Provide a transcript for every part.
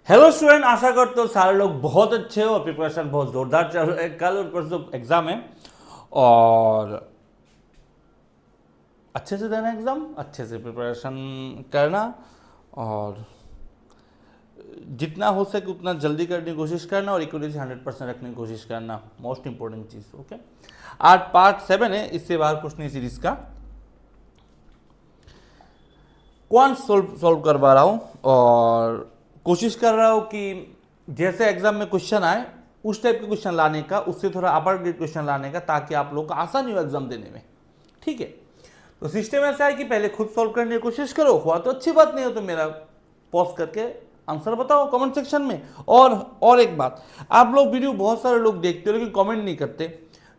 Hello student, आशा करते हो सारे लोग बहुत अच्छे हो और प्रिपरेशन बहुत जोरदार चल रहा है। कल और परसों एग्जाम है और अच्छे से देना एग्जाम, अच्छे से प्रिपरेशन करना और जितना हो सके उतना जल्दी करने की कोशिश करना और एक्यूरेसी 100% रखने की कोशिश करना, मोस्ट इंपॉर्टेंट चीज़। ओके, आज पार्ट 7 है, इससे बाहर कुछ नहीं सीरीज का। क्वांट सॉल्व करवा रहा हूँ और कोशिश कर रहा हूँ कि जैसे एग्जाम में क्वेश्चन आए उस टाइप के क्वेश्चन लाने का, उससे थोड़ा अपर ग्रेड क्वेश्चन लाने का, ताकि आप लोग को आसानी हो एग्जाम देने में। ठीक है, तो सिस्टम ऐसा है कि पहले खुद सॉल्व करने की कोशिश करो, हुआ तो अच्छी बात, नहीं हो तो मेरा पॉज करके आंसर बताओ कमेंट सेक्शन में। और एक बात, आप लोग वीडियो बहुत सारे लोग देखते हो लेकिन कमेंट नहीं करते।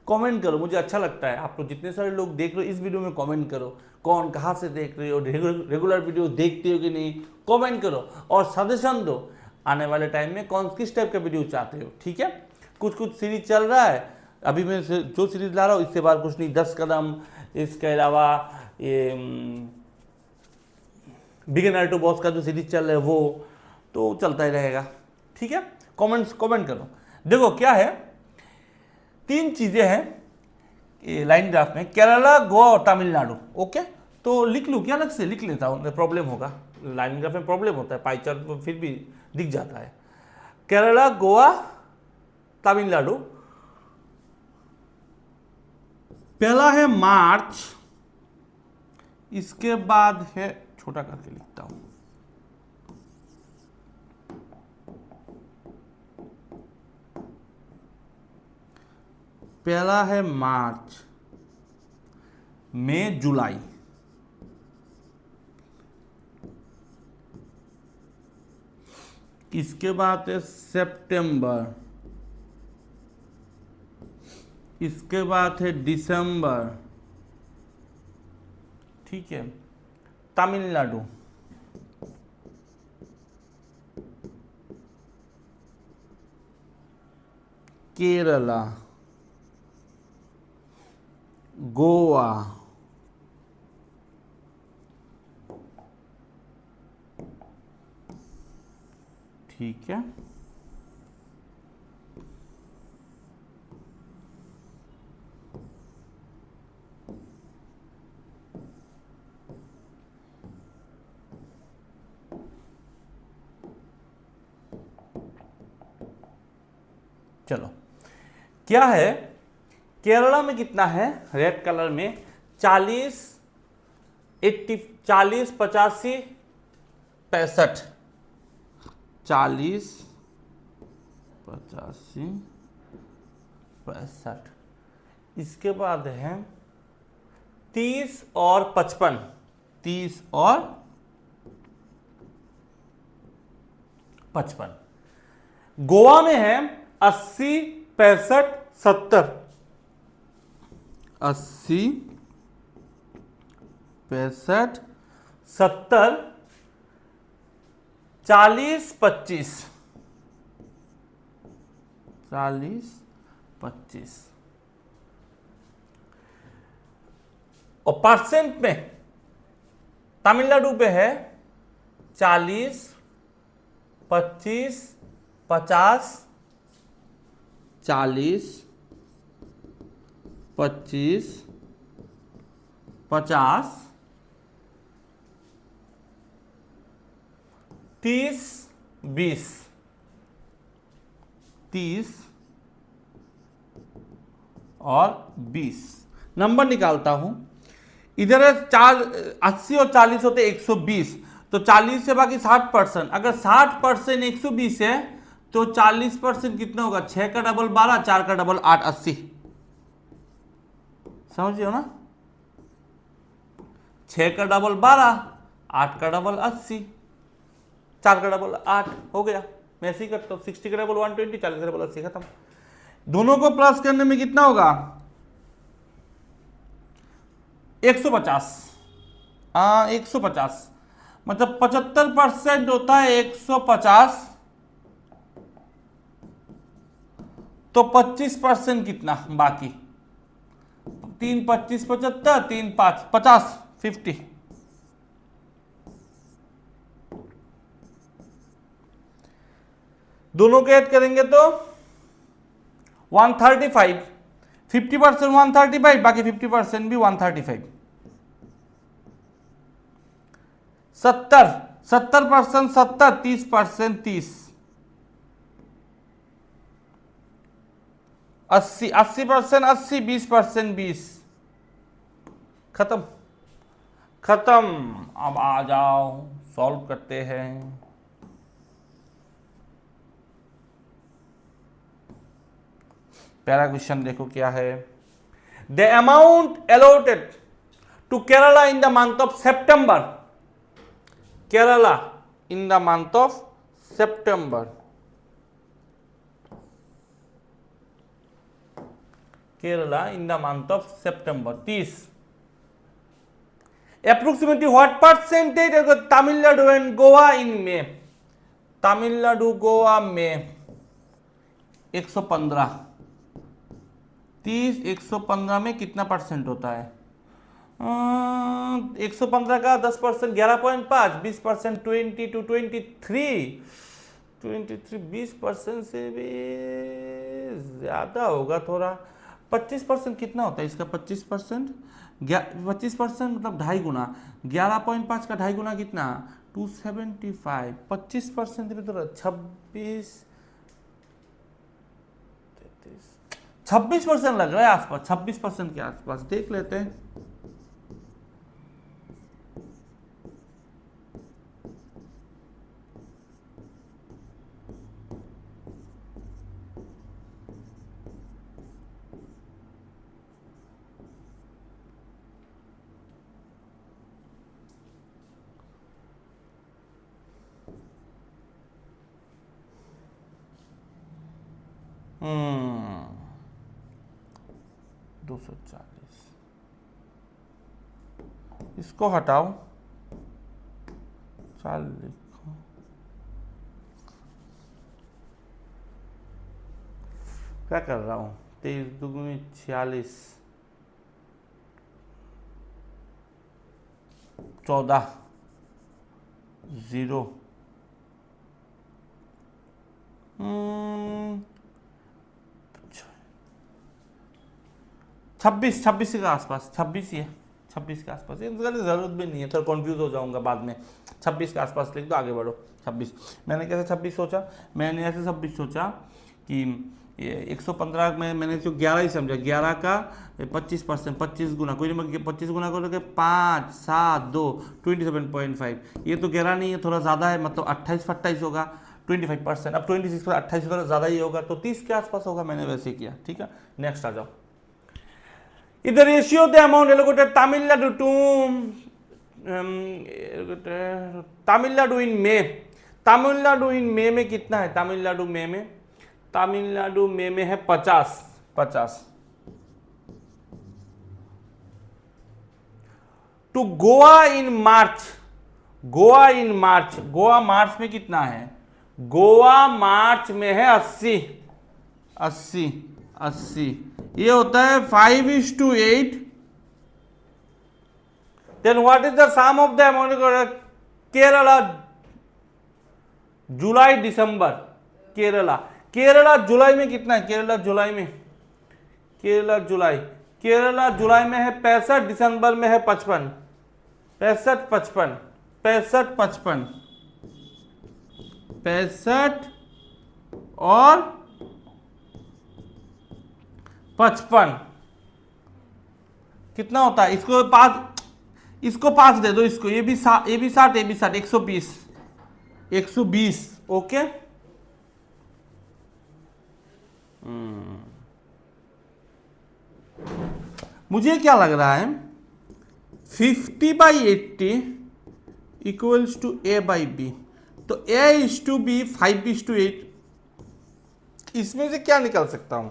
कमेंट करो, मुझे अच्छा लगता है। आप लोग जितने सारे लोग देख रहे हो इस वीडियो में कमेंट करो, कौन कहाँ से देख रहे हो, रेगुलर वीडियो देखते हो कि नहीं, कमेंट करो और सजेशन दो आने वाले टाइम में कौन किस टाइप का वीडियो चाहते हो। ठीक है, कुछ सीरीज चल रहा है, अभी मैं जो सीरीज ला रहा हूँ इससे बार कुछ नहीं, 10 कदम, इसके अलावा ये बिगिनर टू बॉस का जो सीरीज चल रहा है वो तो चलता ही रहेगा। ठीक है, कमेंट करो। देखो क्या है, 3 चीजें हैं लाइन ग्राफ में, केरला, गोवा और तमिलनाडु। ओके, तो लिख लूँ क्या, अलग से लिख लेता हूँ, प्रॉब्लम होगा। लाइन ग्राफ में प्रॉब्लम होता है, पाई चार्ट में फिर भी दिख जाता है। केरला, गोवा, तमिलनाडु। पहला है मार्च, इसके बाद है, छोटा करके लिखता हूं, पहला है मार्च, मई, जुलाई, इसके बाद है सितंबर, इसके बाद है दिसंबर। ठीक है, तमिलनाडु, केरला, गोवा, ठीक है, चलो क्या है, केरला में कितना है रेड कलर में, 40, 80, 40, 85, 65, 40, 85, 65। इसके बाद है 30 और 55, 30 और 55। गोवा में है 80, 65, 70, 80, 65, 70, 40, 25, 40, 25। और परसेंट में तमिलनाडु पे है 40, 25, 50, 40, 25, 50, 30, 20, 30 और 20। नंबर निकालता हूं, इधर है 80 और 40 होते 120, तो 40 से बाकी 60%। अगर 60% 120 है तो 40% कितना होगा, 6 का डबल 12, 4 का डबल 8, 80। समझिए हो ना, 6 का डबल 12, 8 का डबल 80, 4 का डबल 8 हो गया। मैं ऐसे ही करता हूँ, 60 का डबल 120, 40 का डबल 80, खत्म। दोनों को प्लस करने में कितना होगा, 150। 150 मतलब 75% होता है 150, तो 25% कितना बाकी, 3 25 75, 3 5 50, 50। दोनों को ऐड करेंगे तो 135, 50% 135, बाकी 50% भी 135, 70% 70, 30% 30, 80, 80% 80, 20% 20, खत्म खत्म। अब आ जाओ सॉल्व करते हैं। पहला क्वेश्चन देखो क्या है। The amount allotted to Kerala in the month of September, Kerala in the month of September, Kerala in the month of September 30, approximately what percentage of Tamil Nadu and Goa in May, Tamil Nadu Goa में 115, 30 115 में कितना percent होता है? 115 का 10% 11.5, 20% 20 to 23, 20% से भी ज्यादा होगा थोड़ा। 25% कितना होता है इसका? 25%, 25% मतलब 2.5 गुना, 11.5 का 2.5 गुना कितना? 275, 25% तो 26% लग रहा है आसपास, 26% के आसपास देख लेते हैं। हम्म 240, इसको हटाओ, 4 लिखो, क्या कर रहा हूँ? 23 दूनी 46, 14 0, 26 के आसपास, 26 ही है, 26 के आसपास। इसका जरूरत भी नहीं है, थोड़ा कंफ्यूज हो जाऊंगा बाद में। 26 के आसपास लिख दो, आगे बढ़ो। 26 मैंने कैसे 26 सोचा? मैंने ऐसे 26 सोचा कि 115 में मैंने जो 11 ही समझा, 11 का 25%, 25 गुना, कोई नहीं 25 गुना करोगे 5 7 2 27.5, ये तो 11 नहीं है, थोड़ा ज़्यादा है, मतलब 28 होगा, 25%। अब 26 पर 28 थोड़ा ज़्यादा ही होगा, तो 30 के आसपास होगा। मैंने वैसे किया, ठीक है। नेक्स्ट आ जाओ। The ratio of the amount allocated Tamil Nadu to Tamil Nadu in May, Tamil Nadu इन मे में कितना है? तमिलनाडु मे में, तमिलनाडु मे में है 50। To Goa in March, Goa in March, Goa मार्च में कितना है? गोवा मार्च में है 80। ये होता है 5:8। Then what is the sum of the amount Kerala July December? Kerala जुलाई में कितना है? केरला जुलाई में है 65, दिसंबर में है 55, 65 और 55 कितना होता है? इसको 5 दे दो, इसको ये भी 60, 120। ओके, मुझे क्या लग रहा है 50/80 इक्वल्स टू A/B, तो A/B 5:8, इसमें से क्या निकाल सकता हूं?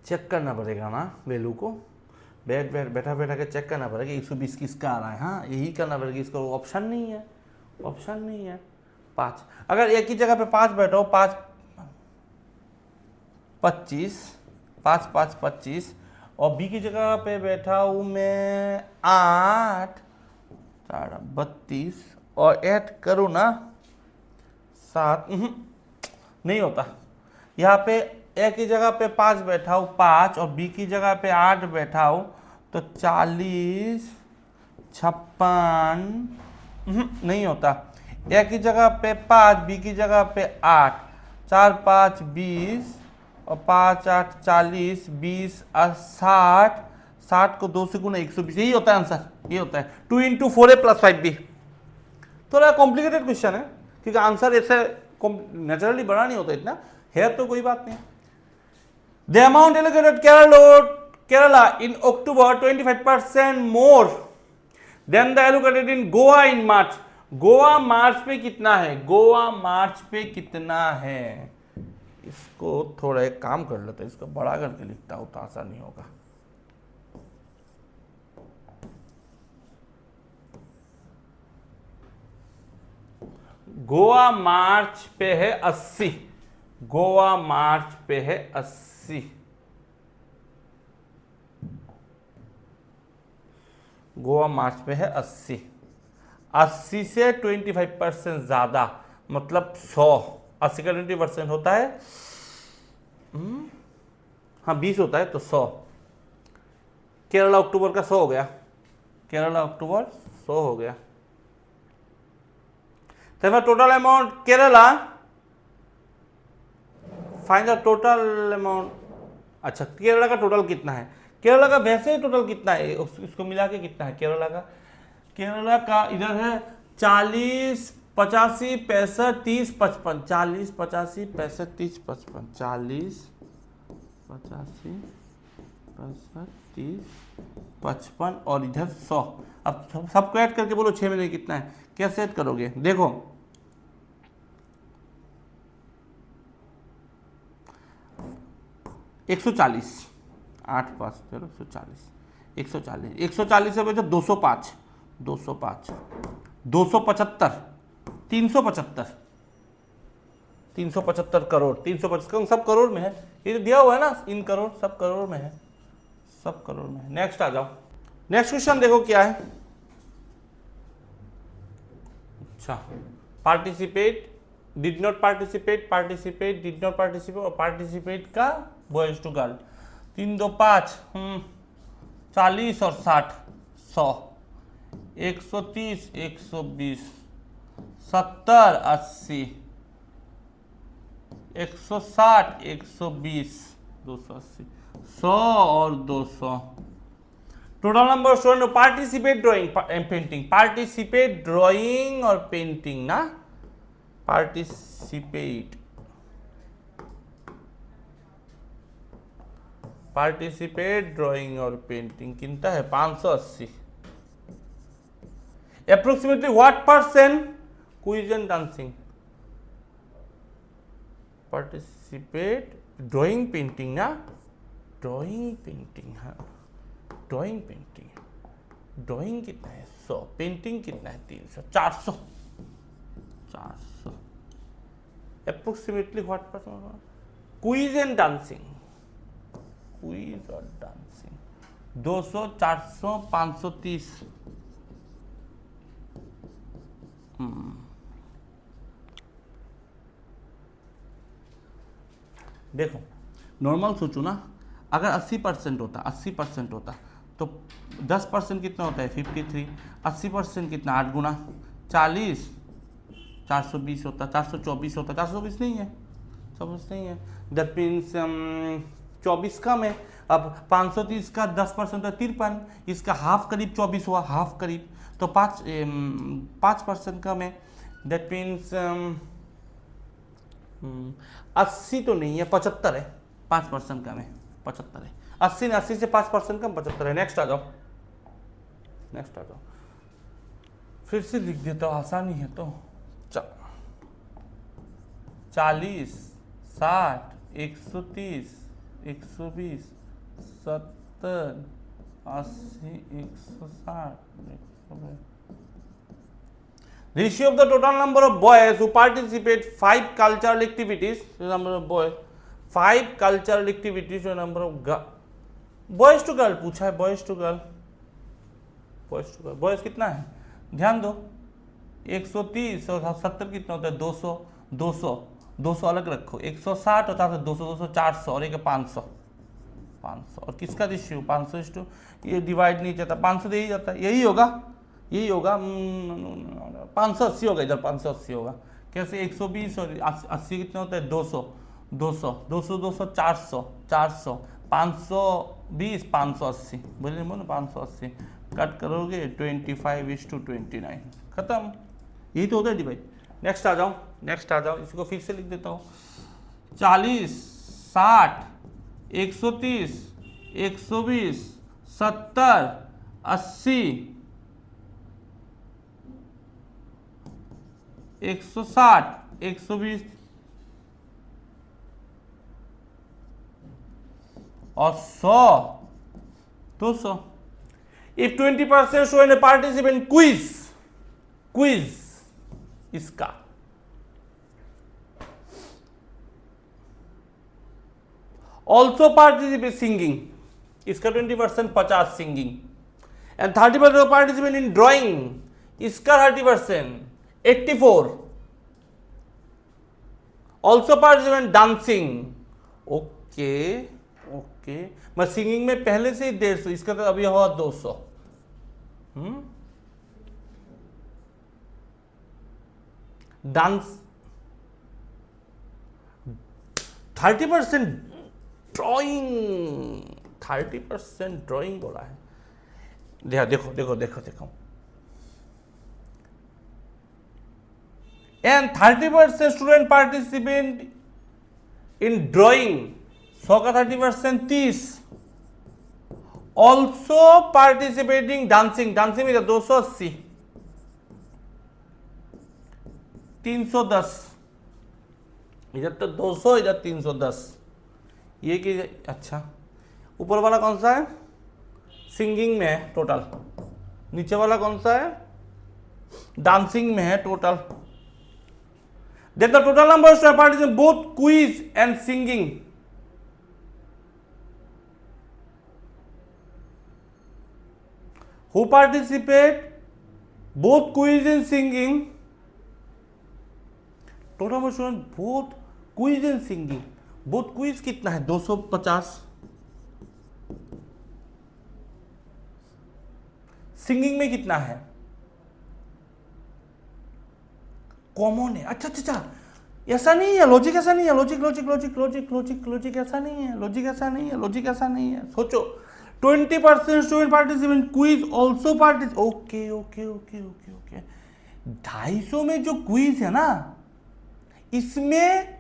चेक करना पड़ेगा ना वैल्यू को, बैठा के चेक करना पड़ेगा 120 किसका आ रहा है। हाँ, यही करना पड़ेगा, इसको ऑप्शन नहीं है, 5। अगर एक ही जगह पे 5 बैठो, 5 25, 5 5 25, और बी की जगह पे बैठा हूं मैं 8, 4 32 और ऐड करूँ ना 7, नहीं होता। यहाँ पे ए की जगह पे 5 बैठा हूँ 5 और बी की जगह पे 8 बैठा हूँ तो 40 56, नहीं होता। ए की जगह पे 5 बी की जगह पे 8, 4 5 20 और 5 8 40 20 और 60, 60 को 2 से गुना 120, यही होता है आंसर, ये होता है 2 इंटू 4a प्लस 5b। थोड़ा कॉम्प्लिकेटेड क्वेश्चन है क्योंकि आंसर ऐसे नेचुरली बड़ा नहीं होता इतना, है तो कोई बात नहीं। The amount allocated Kerala in October 25% more than the allocated in Goa in March. Goa मार्च पे कितना है, गोवा मार्च पे कितना है, इसको थोड़ा एक काम कर लेते हैं, इसको बड़ा करके लिखता हूं तो आसान नहीं होगा। गोवा मार्च पे है 80, गोवा मार्च पे है 80, गोवा मार्च पे है 80, 80 से 25% ज्यादा मतलब 100, 80 का 20% होता है, हाँ 20 होता है तो 100। केरला अक्टूबर का 100 हो गया, केरला अक्टूबर 100 हो गया। तो total amount Kerala, find the total amount. अच्छा केरला का टोटल कितना है, केरला का वैसे ही टोटल कितना है, इसको मिला के कितना है केरला का, केरला का इधर है 40 85 65 30 55, 40 85 65 30 55, 40 85 65 30 55 और इधर 100। अब सबको ऐड करके बोलो 6 महीने कितना है, कैसे ऐड करोगे, देखो 140, 8 5 13 140, 140 140 से बचा 205, 205 275 375, 375 करोड़, 375 सब करोड़ में है, ये तो दिया हुआ है ना इन करोड़, सब करोड़ में है, सब करोड़ में है। नेक्स्ट आ जाओ, नेक्स्ट क्वेश्चन देखो क्या है। अच्छा participate, did not participate, participate, did not participate और पार्टिसिपेट का बॉयज टू गर्ल, 3 2 5 40 और 60 100 130 120 70 80 160 120 280 100 और 200। Total number student participate drawing and painting, participate drawing और पेंटिंग ना, पार्टिसिपेट, पार्टिसिपेट ड्राइंग और पेंटिंग कितना है 580। Approximately what percent quiz and dancing, participate drawing painting ना, ड्राइंग पेंटिंग है, ड्राइंग पेंटिंग, ड्राइंग कितना है 100, पेंटिंग कितना है 300, 400 400। Approximately what percent quiz and dancing, quiz और डांसिंग 200 400 530। देखो नॉर्मल सोचो ना, अगर 80% होता 80% होता तो 10% कितना होता है 53, 80% कितना 8 गुना 40 420 होता, 424 होता, 424 नहीं है, 424 नहीं है, दैट मीन्स 24 कम है। अब 530 का 10% है 53, इसका हाफ करीब 24 हुआ, हाफ करीब तो 5% कम है, दैट मीन्स 80 तो नहीं है 75 है, 5% कम है 75 है, 80 ने 80 से 5% कम 75 है। नेक्स्ट आ जाओ, नेक्स्ट आ जाओ, फिर से लिख देता हूँ आसानी है तो 40 60 130 120 70 80 160। Ratio of the total number of boys who participate 5 cultural activities, the number of boys, 5 cultural activities to number of boys to girl पूछा है, boys to girl, boys to girl, boys कितना है ध्यान दो, 130 और 70 कितना होता है 200, 200 200 अलग रखो, 160 होता है 200, 200 400 और एक 500, 500 और किसका रेशियो 500, ये डिवाइड नहीं चाहता, 500 दे ही जाता है, यही होगा, यही होगा, 580 होगा, इधर 580 होगा, कैसे 120 और 80 कितना होता है 200, 200 200 200 400, 400 520 580, बोले बोलो 580 कट करोगे 25:29, खत्म, यही तो होता है डिवाइड। नेक्स्ट आ जाओ, नेक्स्ट आ जाओ, इसको फिर से लिख देता हूँ, 40 60 130 120 70 80 160 120 और 100 200। If 20% student participate in quiz इसका also participate singing, इसका 20% 50 singing and 30% participate in drawing, इसका 30% 84, also participate in dancing, okay okay, मैं सिंगिंग में पहले से ही 150, इसका तो अभी हुआ 200, डांस 30% ड्राइंग, 30% ड्राइंग बोला है, देखो देखो देखो देखो, and 30% student participate in drawing, 100 का 30% 30, ऑल्सो पार्टिसिपेटिंग डांसिंग, डांसिंग में 280 310, इधर तो 200 इधर 310, ये कि अच्छा ऊपर वाला कौन सा है सिंगिंग में है टोटल, नीचे वाला कौन सा है डांसिंग में है total, that the total number of participant both quiz and singing, who participate both quiz and singing, total number student both quiz and singing, both quiz कितना है 250, सिंगिंग में कितना है कॉमन है, अच्छा अच्छा अच्छा, ऐसा नहीं है लॉजिक, ऐसा नहीं है logic logic logic logic logic logic ऐसा नहीं है, लॉजिक ऐसा नहीं है, लॉजिक ऐसा नहीं है, सोचो 20% student participant quiz also participate, okay okay okay okay okay, 250 में जो क्विज है ना इसमें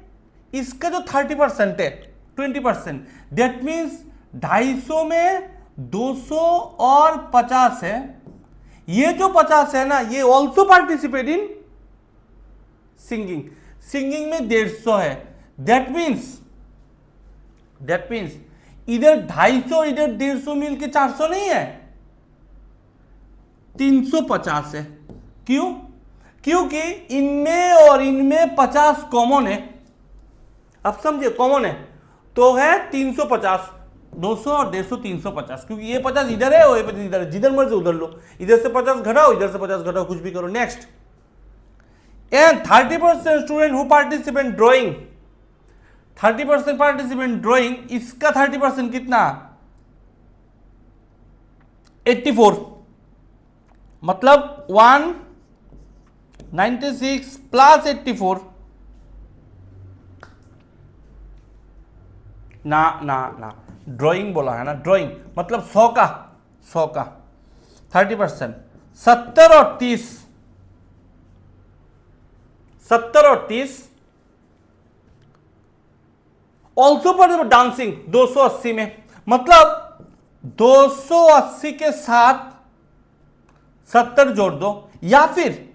इसका जो 30% है 20%, दैट मीन्स 250 में 200 और 50 है, ये जो 50 है ना ये also participate in singing, singing में 150 है, दैट मीन्स इधर 250 इधर 150 मिल के 400 नहीं है 350 है, क्यों, क्योंकि इनमें और इनमें 50 कॉमन है, अब समझिए कॉमन है तो है 350, 200 और 150 350, क्योंकि ये 50 इधर है और ये 50 इधर है, जिधर मर्जी उधर लो, इधर से 50 घटाओ इधर से 50 घटाओ, कुछ भी करो। Next, and 30% student who participate drawing, 30% participant drawing, इसका 30% कितना 84, मतलब 196 प्लस 84, ना ना ना ड्राइंग बोला है ना, ड्राइंग मतलब 100 का 30%, 70 और 30, 70 और 30 ऑल्सो पर डांसिंग 280 में, मतलब 280 के साथ 70 जोड़ दो या फिर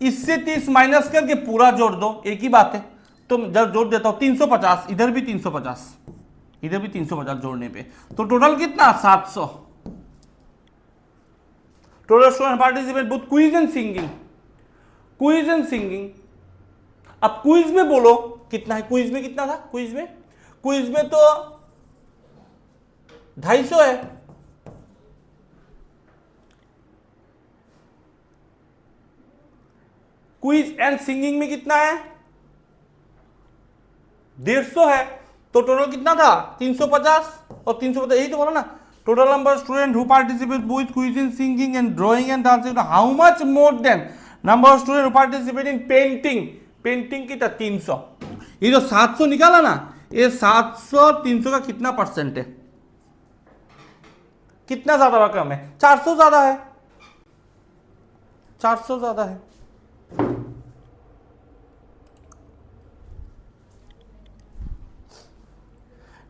इससे 30 माइनस करके पूरा जोड़ दो, एक ही बात है, तो जब जोड़ देता हूं 350, इधर भी 350, इधर भी 350 जोड़ने पे, तो टोटल कितना 700, total student participate both quiz and singing, quiz and singing. अब क्विज में बोलो कितना है, क्विज में कितना था, क्विज में तो 250 है। क्विज एंड सिंगिंग में कितना है? 150 है। तो टोटल कितना था? 350 और 350, यही तो बोला ना। Total number student who participate both quiz in singing and drawing and dancing, how much more than number of student who participate in painting. Painting कितना? 300। ये जो 700 निकाला ना, ये 700 300 का कितना परसेंट है? कितना ज्यादा रकम है? 400 ज्यादा है, 400 ज्यादा है।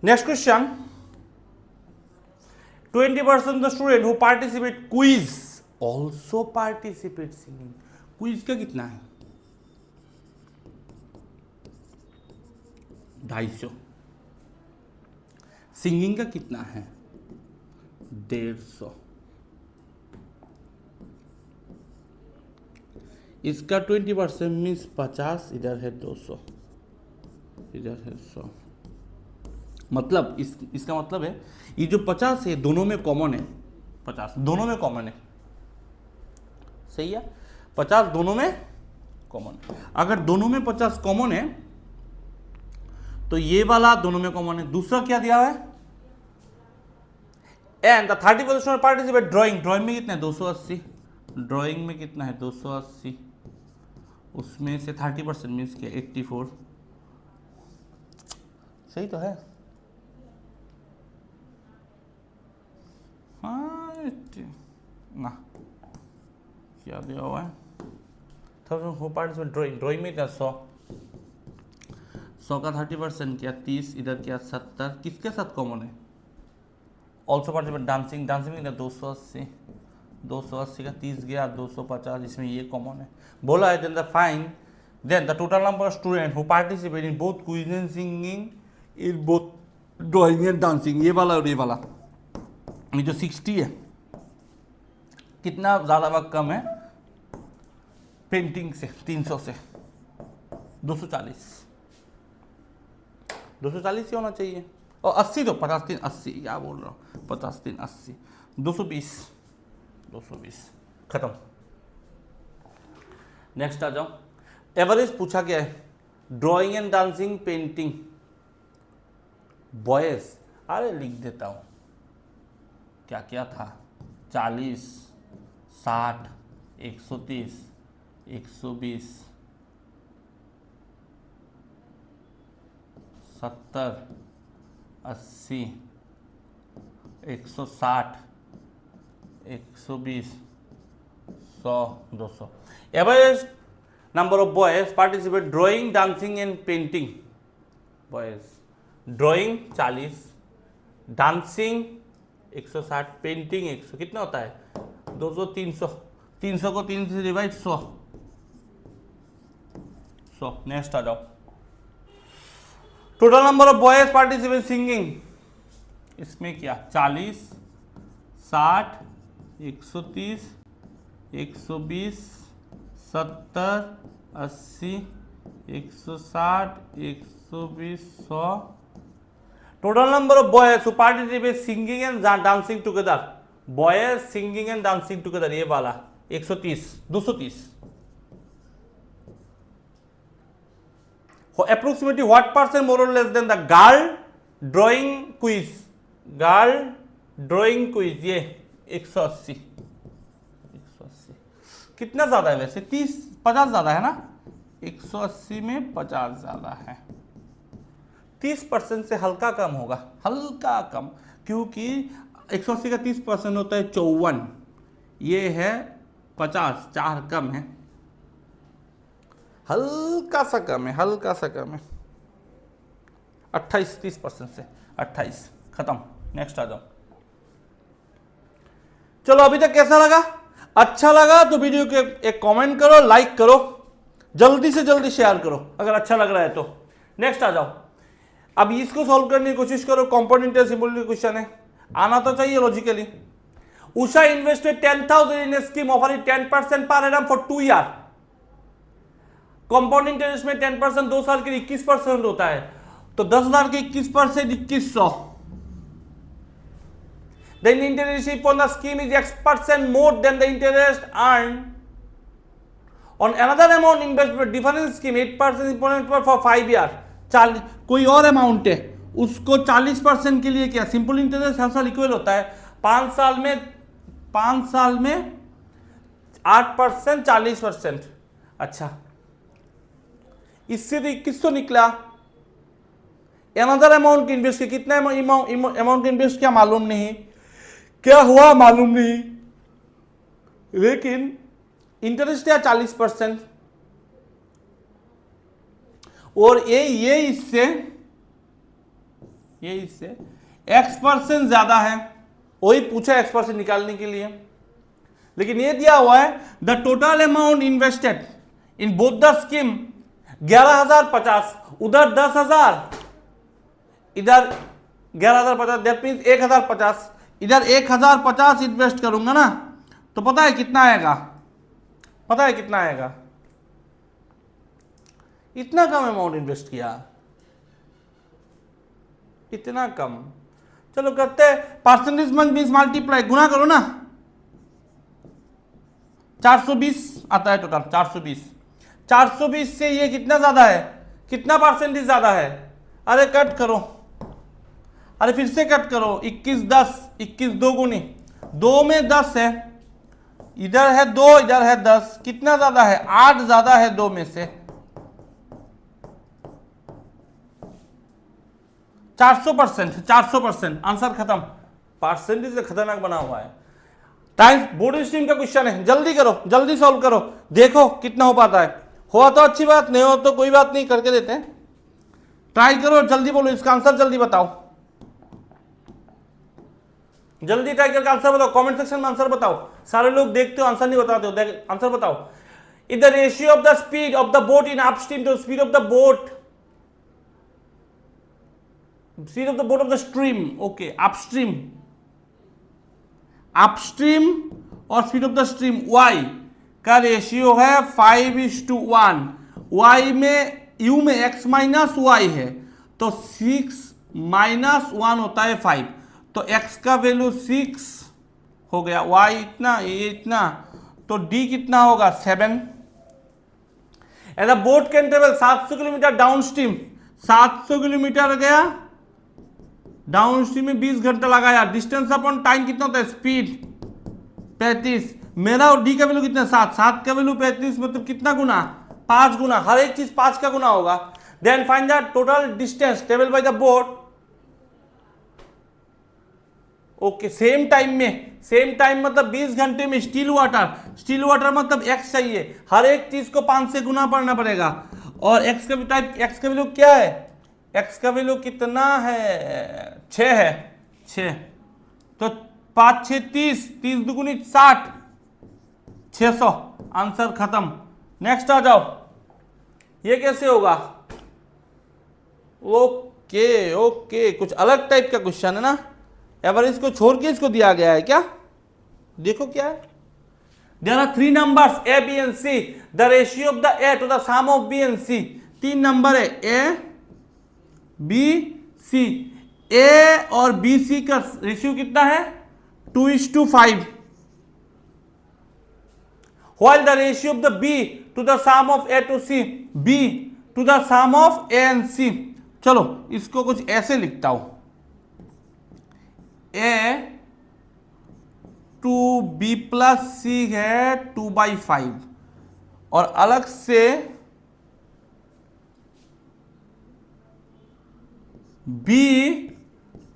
Next question, 20% the student who participate quiz also participate singing. Quiz का कितना है? 250। सिंगिंग का कितना है? 150। इसका 20% मीन्स 50, इधर है 200, इधर है 100। मतलब इसका मतलब है ये जो 50 है दोनों में कॉमन है, 50 दोनों में कॉमन है, सही है। 50 दोनों में कॉमन। अगर दोनों में 50 कॉमन है तो ये वाला दोनों में कॉमन है। दूसरा क्या दिया है? And the 30% participate drawing. Drawing में कितना है? 280। ड्राइंग में कितना है? 280। उसमें से 30% मीन्स क्या? 84। सही तो है। हाँ ना, क्या दिया हुआ है? हो पार्टिसिपेट ड्राइंग। ड्राइंग में क्या? 100 का 30% क्या? 30। इधर क्या? 70। किसके साथ कॉमन है? Also participate dancing. डांसिंग में 280। 280 का 30 गया, 250। इसमें ये कॉमन है। बोला है then the fine then the total number of student who participate in both quiz and singing in both drawing and dancing. ये वाला और ये वाला, ये जो 60 है, कितना ज्यादा व कम है? पेंटिंग से 300 से 240। 240 ही होना चाहिए। और 80 तो 50 3 80, क्या बोल रहा हूँ, 50 3 80, 220 220। खत्म। नेक्स्ट आ जाओ। एवरेज पूछा गया है। Drawing and dancing, painting, boys. अरे लिख देता हूं क्या क्या था। 40, 60, 130, 120, 70, 80, 160, 120, 100, 200। Average number of boys participate drawing, dancing and painting. Boys drawing 40, dancing 160, painting 100। कितना होता है? 200, 300। 300 को 3 से डिवाइड 100। नेक्स्ट आ जाओ। Total number of boys participate singing. इसमें क्या? 40, 60, 130, 120, 70, 80, 160, 120, 100। Total number of boys who participate singing and dancing together. Boys singing and dancing together, ये वाला 130, 230। अप्रोक्सीमेटली व्हाट परसेंट मोर और less than the girl drawing quiz. Girl drawing quiz ये 180। 180 कितना ज्यादा है वैसे? 30 50 ज्यादा है ना। 180 में 50 ज्यादा है। 30% से हल्का कम होगा, हल्का कम, क्योंकि 180 का 30% होता है 54। ये है 50, 4 कम है, हल्का सा कम है, हल्का सा कम है। 28 30% से 28। खत्म। नेक्स्ट आ जाओ। चलो अभी तक कैसा लगा? अच्छा लगा तो वीडियो के एक कमेंट करो, लाइक करो, जल्दी से जल्दी शेयर करो अगर अच्छा लग रहा है तो। नेक्स्ट आ जाओ। अब इसको सॉल्व करने की कोशिश करो। कंपोनेंट सिंपल क्वेश्चन है, आना तो चाहिए logically. Usha invested 10,000 in scheme offering 10% per annum for 2 year. Compound interest में 10% 2 साल के लिए 21% होता है। तो 10,000 के 21% 2100। then the interest received on the scheme is X% more than the interest earned on another amount invested with different scheme 8% for 5 years. कोई और अमाउंट है उसको 40% के लिए क्या सिंपल इंटरेस्ट हर साल इक्वल होता है, 5 साल में 8% 40%। अच्छा, इससे तो 2100 निकला। अनदर अमाउंट इन्वेस्ट किया, कितना अमाउंट इन्वेस्ट किया मालूम नहीं, क्या हुआ मालूम नहीं, लेकिन इंटरेस्ट है 40%। और ये इससे X% ज्यादा है, वही पूछा X% निकालने के लिए। लेकिन ये दिया हुआ है the total amount invested in both the scheme 11,050, उधर 10,000, इधर 11,050, दैट मीन्स 1,050, इधर 1,050 इन्वेस्ट करूंगा ना, तो पता है कितना आएगा, इतना कम अमाउंट इन्वेस्ट किया, इतना कम। चलो करते हैं, परसेंटेज मीन्स मल्टीप्लाई, गुना करो ना, 420 आता है टोटल, 420 से ये कितना ज्यादा है, कितना परसेंटेज ज्यादा है, अरे कट करो, अरे फिर से कट करो, 21 10, 21 2 गुनी 2 में 10 है, इधर है 2 इधर है 10, कितना ज्यादा है, 8 ज्यादा है 2 में से, 400%। आंसर खत्म, परसेंटेज खतरनाक बना हुआ है। टाइम बोर्ड स्ट्रीम का क्वेश्चन है, जल्दी करो, जल्दी सॉल्व करो, देखो कितना हो पाता है। हुआ तो अच्छी बात, नहीं हो तो कोई बात नहीं, करके देते हैं। ट्राई करो, जल्दी बोलो इसका आंसर, जल्दी बताओ, जल्दी ट्राई करके आंसर बताओ, कमेंट सेक्शन में आंसर बताओ। सारे लोग देखते हो आंसर नहीं बताते हो, आंसर बताओ। If the ratio of the speed of the boat in upstream to speed of the boat, speed of the boat of the stream, okay, upstream और speed of the stream y का ratio है 5:1, y में u में x minus y है, तो 6 minus 1 होता है 5, तो x का वैल्यू 6 हो गया, y इतना, ये इतना, तो d कितना होगा 7। And the boat can travel 700 kilometre down stream, 700 kilometre गया डाउन स्ट्रीम में 20 घंटा लगाया, डिस्टेंस अपॉन टाइम कितना होता है, स्पीड 35, मेरा और डी का वैल्यू कितना, 7 का वैल्यू 35, मतलब कितना गुना, 5 गुना, हर एक चीज 5 का गुना होगा। Then find the total distance travel by the boat, okay, same time मतलब 20 घंटे में। स्टील वाटर मतलब x चाहिए, हर एक चीज को 5 से गुना पड़ना पड़ेगा। और x का वैल्यू क्या है, x का वैल्यू कितना है, 6 है, 6, तो 5 6 30, 30 दुगुनी 60, 600, आंसर खत्म। नेक्स्ट आ जाओ, ये कैसे होगा, ओके, कुछ अलग टाइप का क्वेश्चन है ना, एवरेज को छोड़ के इसको दिया गया है क्या, देखो क्या है। There are 3 numbers a b and c, the ratio of the a to the sum of b and c, 3 number है a b c, a और b c का रेशियो कितना है, 2:5, while the ratio of the b to the sum of a to c, b to the sum of a and c। चलो इसको कुछ ऐसे लिखता हूं, a to b plus c है 2/5, और अलग से b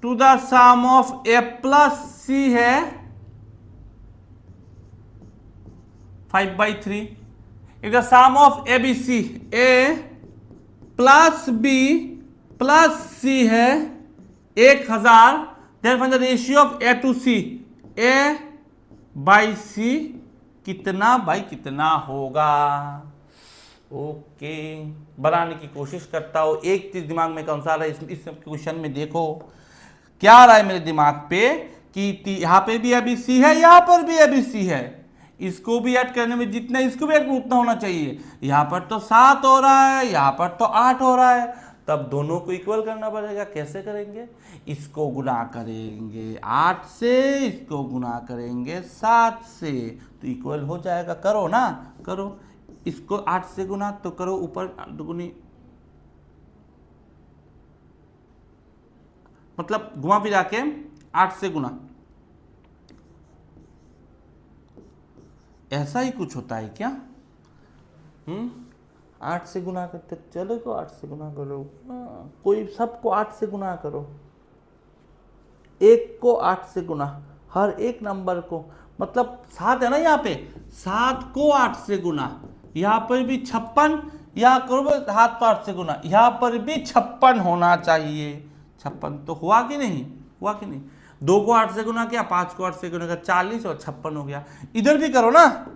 to the sum of a plus c है 5/3। if the sum of a b c, a plus b plus c है 1000, then find the ratio of a to c, a by c कितना by कितना होगा। Okay, बनाने की कोशिश करता हूं, एक चीज दिमाग में कौन सा रहा है इस क्वेश्चन में, देखो क्या आ रहा है मेरे दिमाग पे कि यहां पे भी अभी सी है, यहां पर भी अभी सी है, इसको भी ऐड करने में जितना इसको भी ऐड उतना होना चाहिए। यहां पर तो 7 हो रहा है, यहां पर तो 8 हो रहा है, तब दोनों को इक्वल करना पड़ेगा। कैसे करेंगे? इसको गुना करेंगे 8 से, इसको गुना करेंगे 7 से, तो इक्वल हो जाएगा। करो ना, करो। इसको 8 से गुना तो करो, ऊपर दुगुनी, मतलब घुमा फिरा के 8 से गुना। ऐसा ही कुछ होता है क्या? 8 से गुना करते चलेगा, 8 से गुना करो। कोई सबको 8 से गुना करो, एक को 8 से गुना, हर एक नंबर को, मतलब 7 है ना यहाँ पे, 7 को 8 से गुना। यहाँ पर भी 56, यहाँ करो हाथ 8 से गुना, यहाँ पर भी 56 होना चाहिए। 56 तो हुआ कि नहीं? हुआ कि नहीं? 2 को 8 से गुना किया, 5 को 8 से गुना किया, 40 और 56 हो गया। इधर भी करो ना,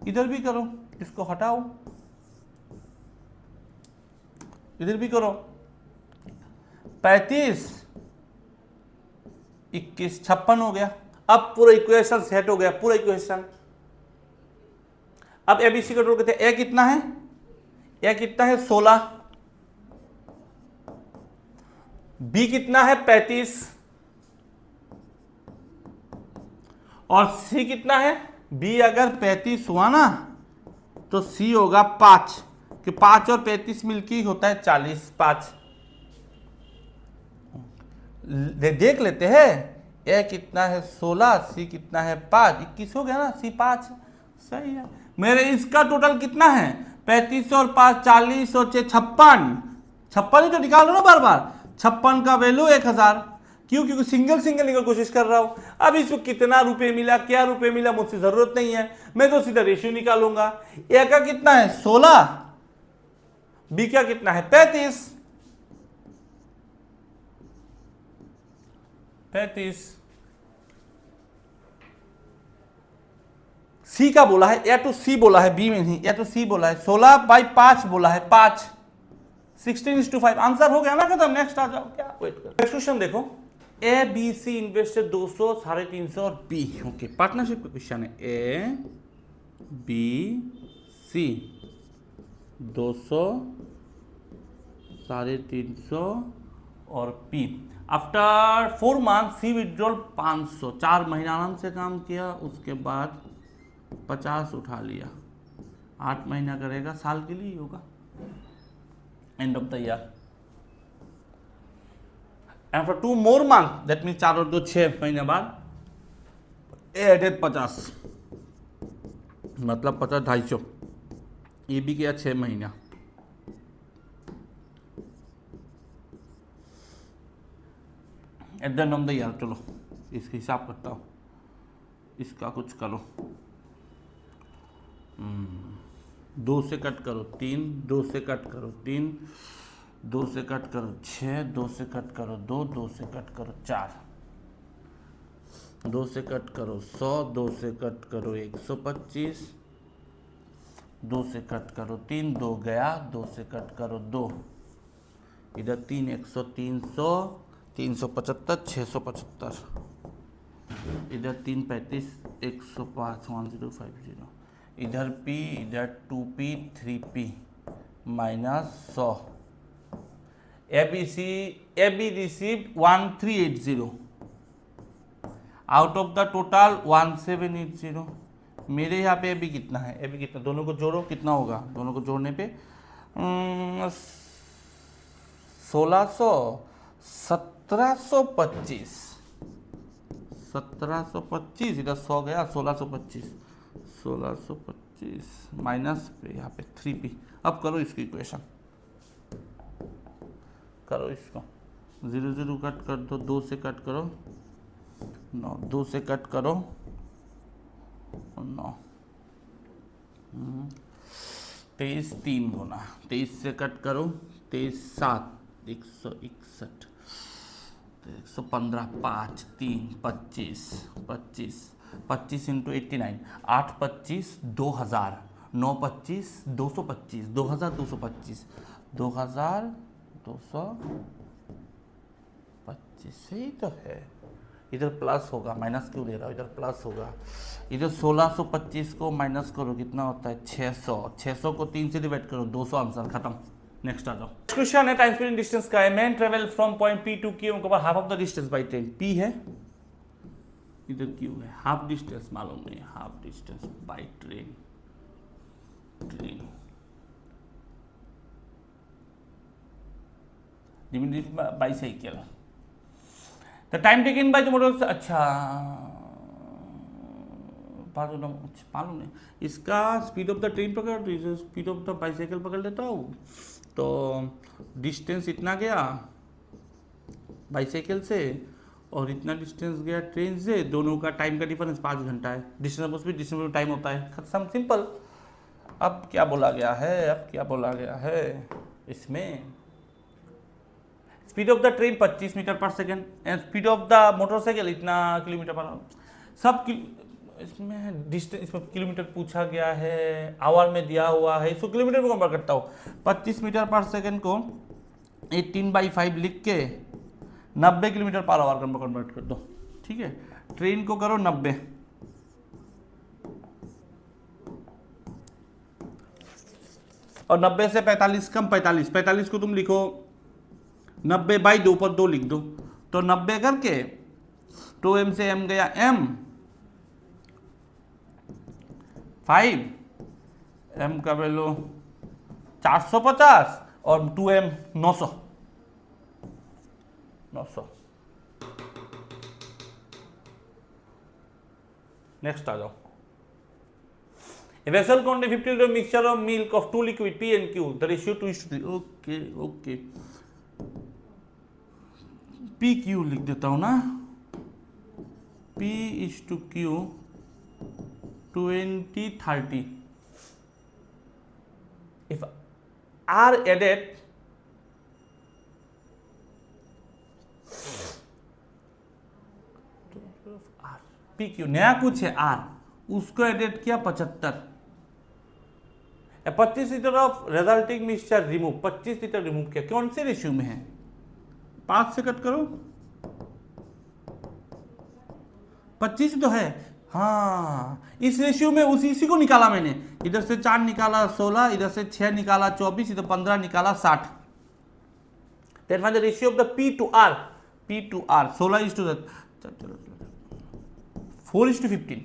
इधर भी करो, इसको हटाओ, इधर भी करो। 35, 21, 56 हो गया। अब पूरा इक्वेशन सेट हो गया, पूरा इक्वेशन। अब एबीसी का टोटल कहते हैं। ए कितना है? ए कितना है? 16। बी कितना है? 35। और सी कितना है? बी अगर 35 हुआ ना तो सी होगा 5, कि 5 और 35 मिलके ही होता है 40। 5 देख लेते हैं। ए कितना है? 16, सी कितना है? 5, 21 हो गया ना, सी 5, सही है। मेरे इसका टोटल कितना है? 35 और 5 40 और 6 56। 56 ही तो निकालो ना बार बार। 56 का वैल्यू 1000। क्यों? क्योंकि सिंगल सिंगल निकल कोशिश कर रहा हूं। अब इसको कितना रुपए मिला, क्या रुपए मिला, मुझसे जरूरत नहीं है, मैं तो सीधा रेशियो निकालूंगा। ए का कितना है? 16, बी का कितना है? 35। सी का बोला है, या तो सी बोला है, बी में नहीं, या तो सी बोला है। 16/5 बोला है, 5। 16:5 आंसर हो गया ना, खत्म। नेक्स्ट आ जाओ, क्या वेट कर। नेक्स्ट क्वेश्चन देखो। ए बी सी इन्वेस्टेड 200, 350 और बी। ओके, पार्टनरशिप का क्वेश्चन है। ए बी सी 200, 350 और पी। आफ्टर 4 मंथ सी विड्रॉल 500। 4 महीना आराम से काम किया, उसके बाद 50 उठा लिया। 8 महीना करेगा, साल के लिए होगा, end of the year. After 2 more month, that mean 4 और 2 6 महीने बाद एडेड 50, मतलब 50 250। ये भी किया 6 महीना। At the end of the year, चलो इसका हिसाब करता हूँ। इसका कुछ करो, 2 से कट करो 3, 2 से कट करो 3, 2 से कट करो 6, 2 से कट करो 2, 2 से कट करो 4, 2 से कट करो 100, 2 से कट करो 125, 2 से कट करो 3, 2 गया, 2 से कट करो 2, इधर 3 100 300 375 675, इधर 3 35 105 1050, इधर P, इधर 2P 3P minus 100। AB received 1380 out of the total 1780। मेरे यहाँ पे AB कितना है? AB कितना? दोनों को जोड़ो, कितना होगा? दोनों को जोड़ने पे 1600, 1725, 1725, इधर 100 गया, 1625, 1625 माइनस पे यहाँ पे 3P। अब करो इसकी इक्वेशन, करो इसको। 0 0 कट कर दो, 2 से कट करो 9, 2 से कट करो 9, 23 3 गुना, 23 से कट करो 23 7 161, 115 5 3 25 25 25 इंटू 89, 8 25 2000, 9 25 225, 2225, 2225, सही तो है। इधर प्लस होगा, माइनस क्यों ले रहा हूँ? इधर प्लस होगा। इधर 1625 को माइनस करो, कितना होता है? 600। 600 को 3 से डिवाइड करो, 200, आंसर खत्म। नेक्स्ट आ जाओ। क्वेश्चन है टाइम स्पीड डिस्टेंस का है। Man travel from point P to Q cover half of the distance by train. P है, इधर क्यू है, हाफ डिस्टेंस मालूम नहीं, half distance by train. Bicycle. The time taken by the motor, अच्छा मालूम नहीं। इसका स्पीड ऑफ द ट्रेन पकड़ तो स्पीड ऑफ द बाइसाइकिल पकड़ लेता हूँ, तो डिस्टेंस इतना गया बाइसाइकिल से और इतना डिस्टेंस गया ट्रेन से, दोनों का टाइम का डिफरेंस 5 घंटा है। डिस्टेंस भी डिस्टेंस में टाइम होता है, खत्म, सिंपल। अब क्या बोला गया है, अब क्या बोला गया है इसमें, speed of the train 25 metre per second and speed of the motorcycle इतना किलोमीटर पर आवर। सब इसमें डिस्टेंस, इसमें किलोमीटर पूछा गया है, आवर में दिया हुआ है, इसको किलोमीटर में कन्वर्ट करता हूँ। 25 मीटर पर सेकेंड को 18/5 लिख के 90 किलोमीटर पर आवर कन्वर्ट कर दो, ठीक है। ट्रेन को करो 90, और 90 से 45 कम, 45 को तुम लिखो 90/2 पर 2 लिख दो, तो 90 करके 2m से m गया m 5, m का वैल्यू 450 और 2m 900। नेक्स्ट आ जाओ। A vessel containing 50 liters mixture of milk of 2 liquid P and Q. The ratio 2:3. Okay P Q लिख देता हूँ ना, P/Q 20:30. If R added PQ नया कुछ है R, उसको एडेड किया 75। 25 litre of resulting mixture remove, 25 litre remove किया, कौन से रेशियो में है, 5 से कट करो, 25 तो है, हाँ इस रेशियो में इसी को निकाला मैंने, इधर से 4 निकाला 16, इधर से 6 निकाला 24, इधर 15 निकाला 60। Then find the ratio of the P to R, 4:15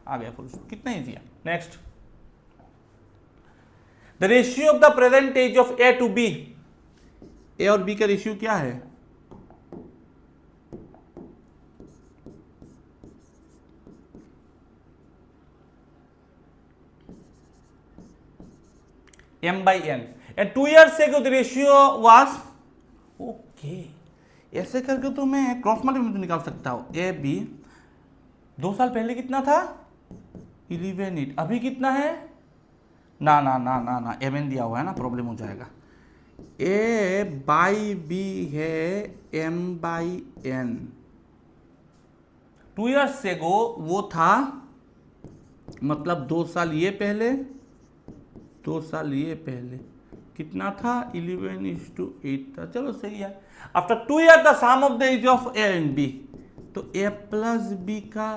आ गया, 4, कितना इजी है। Next, the ratio of the present age of A to B, A और बी का रेशियो क्या है, m/n and 2 years ago the ratio was, okay ऐसे करके तो मैं क्रॉस मल्टीप्लाई में निकाल सकता हूं। ए बी 2 साल पहले कितना था 11, अभी कितना है, ना ना ना ना ना mn दिया हुआ है ना, प्रॉब्लम हो जाएगा। ए बाई बी है m/n, 2 years ago वो था, मतलब 2 साल ये पहले, 2 साल ये पहले कितना था 11:8 था, चलो सही है। After 2 years the sum of the age of A and B, तो ए प्लस बी का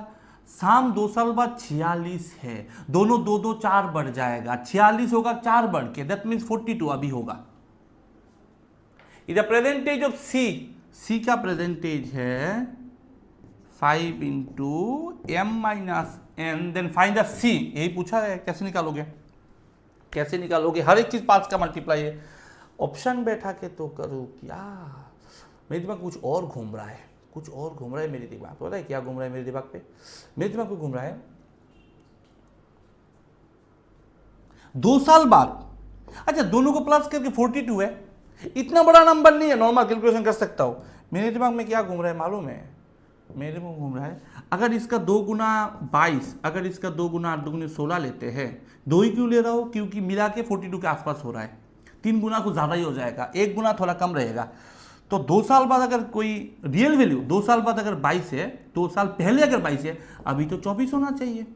सम 2 साल बाद 46 है, दोनों 2 2 4 बढ़ जाएगा, 46 होगा 4 बढ़ के, दैट मीन्स 42 अभी होगा। इधर प्रेजेंटेज ऑफ सी, सी का प्रेजेंटेज है 5 × m-n, देन फाइंड द सी, यही पूछा है, कैसे निकालोगे, कैसे निकालोगे, हर एक चीज 5 का मल्टीप्लाई है। ऑप्शन बैठा के तो करो क्या, मेरे दिमाग कुछ और घूम रहा है, कुछ और घूम रहा है मेरे दिमाग, पता है क्या घूम रहा है मेरे दिमाग पे, मेरे दिमाग पे घूम रहा है 2 साल बाद, अच्छा दोनों को प्लस करके 42 है, इतना बड़ा नंबर नहीं है, नॉर्मल कैलकुलेशन कर सकता हूं। मेरे दिमाग में क्या घूम रहा है मालूम है, मेरे में घूम रहा है, अगर इसका 2 गुना 22, अगर इसका 2 गुना 8 गुना 16 लेते हैं, 2 ही क्यों ले रहा हो, क्योंकि मिला के 42 के आसपास हो रहा है, 3 गुना कुछ ज़्यादा ही हो जाएगा, 1 गुना थोड़ा कम रहेगा। तो 2 साल बाद अगर कोई रियल वैल्यू, 2 साल बाद अगर 22 है, 2 साल पहले अगर 22 है, अभी तो 24 होना चाहिए,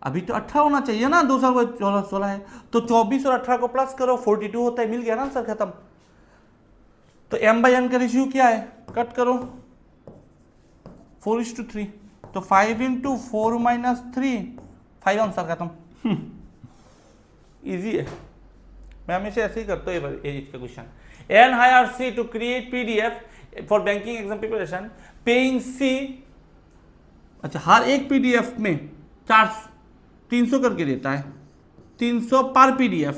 अभी तो 18 होना चाहिए ना, 2 साल बाद 16 है, तो 24 और 18 को प्लस करो 42 होता है, मिल गया ना आंसर, खत्म। तो m/n का रेशियो क्या है, कट करो 4:3, तो 5 × 4 - 3, 5 आंसर खत्म। इजी है, मैं हमेशा ऐसे ही करता हूँ इसका question. An higher C to create PDF for banking exam preparation, paying C, अच्छा हर एक पीडीएफ में 300 करके देता है, 300 पर पीडीएफ।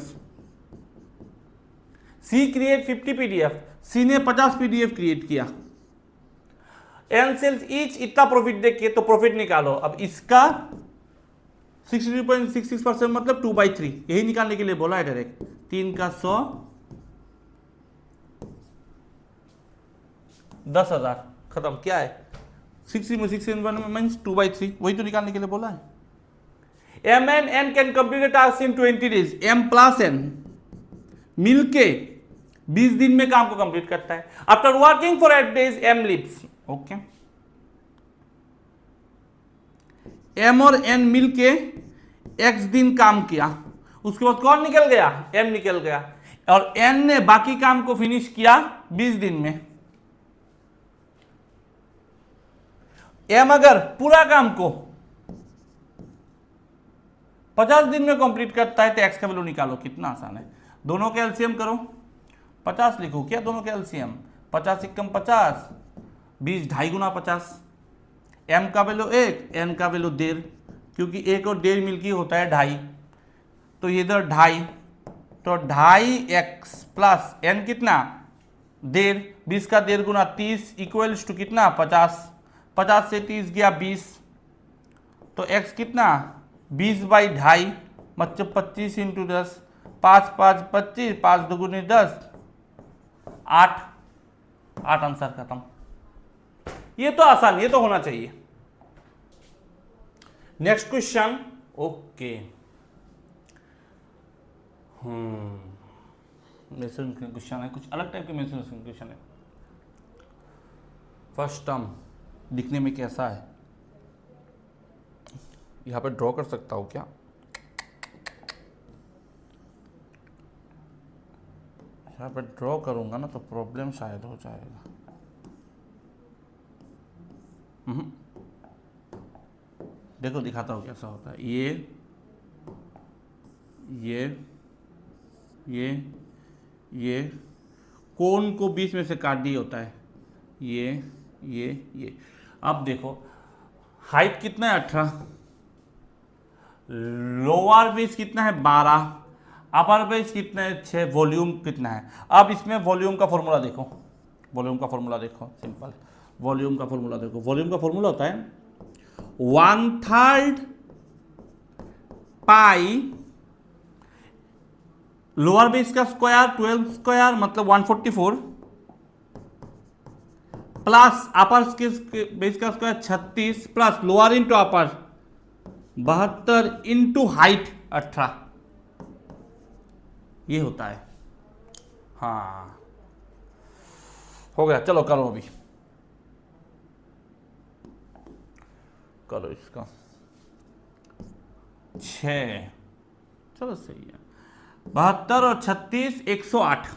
सी क्रिएट 50 पीडीएफ, सी ने 50 पीडीएफ क्रिएट किया। एन सेल्स ईच इतना प्रॉफिट देके तो प्रॉफिट निकालो। अब इसका 63.66% मतलब 2/3, यही निकालने के लिए बोला है डायरेक्ट। 3 का 100, 10,000 खत्म। क्या है 60 में 61 मीन्स 2/3, वही तो निकालने के लिए बोला है। M and N can complete task in 20 days, M plus N मिलके 20 दिन में काम को कंप्लीट करता है। After working for 8 days M leaves, okay. M और एन मिलके x दिन काम किया, उसके बाद कौन निकल गया, m निकल गया, और n ने बाकी काम को फिनिश किया 20 दिन में। m अगर पूरा काम को 50 दिन में कंप्लीट करता है तो x का वैल्यू निकालो। कितना आसान है, दोनों का एलसीएम करो, 50 लिखो। क्या दोनों का एलसीएम, 50 एकम 50, 20 2.5 गुना 50। m का वैल्यू 1, n का वैल्यू 1.5, क्योंकि 1 और 1.5 मिलकर होता है 2.5, तो ये इधर 2.5, तो 2.5x प्लस n कितना 1.5, 20 का 1.5 गुना 30 इक्वल्स टू कितना 50, 50 से 30 गया 20, तो x कितना 20/2.5 मतलब 25 इंटू 10, 5 5 25, 5 2 10, 8 आंसर खत्म। ये तो आसान, ये तो होना चाहिए। Next question, okay. Mention question है, कुछ अलग टाइप के मेंशन क्वेश्चन है। फर्स्ट टर्म दिखने में कैसा है, यहां पे ड्रॉ कर सकता हूं क्या, यहां पे ड्रॉ करूंगा ना तो प्रॉब्लम शायद हो जाएगा। देखो दिखाता हूँ कैसा होता है। ये कोन को बीच में से काट दिया होता है, ये। अब देखो हाइट कितना है 18, लोअर बेस कितना है 12, अपर बेस कितना है 6, वॉल्यूम कितना है। अब इसमें वॉल्यूम का फॉर्मूला देखो, सिंपल। वॉल्यूम का फॉर्मूला देखो, वॉल्यूम का फॉर्मूला होता है 1/3 पाई लोअर बेस का स्क्वायर 12 स्क्वायर मतलब 144 प्लस अपर बेस का square 36 plus lower into upper 72 into height 18, ये होता है। हाँ हो गया, चलो करो अभी, करो इसका 6, चलो सही है। 72 और 36 108,